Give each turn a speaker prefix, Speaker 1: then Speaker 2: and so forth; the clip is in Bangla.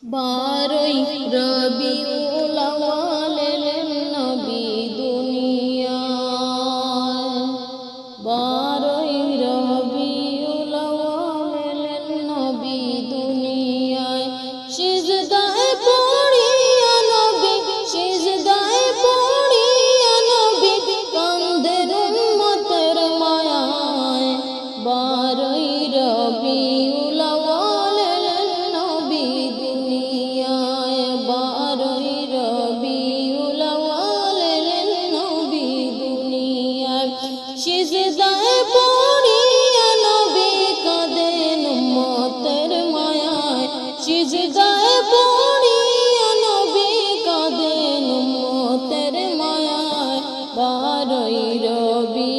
Speaker 1: বারোই রবিউল আউয়াল এলেন নবী দুনিয়ায়। বারোই রবিউল আউয়াল এলেন নবী দুনিয়ায়। সিজদায় পড়িয়া নবী, সিজদায় পড়িয়া নবী কান্দেন উম্মতের মায়ায়। বারোই রবিউল আউয়াল এলেন নবী দুনিয়ায়। বারোই রবিউল আউয়াল এলেন নবী দুনিয়ায়। সিজদায় পড়িয়া নবী কাঁদেন উম্মতের মায়ায়। সিজদায় পড়িয়া নবী কাঁদেন উম্মতের মায়ায়। বারোই রবি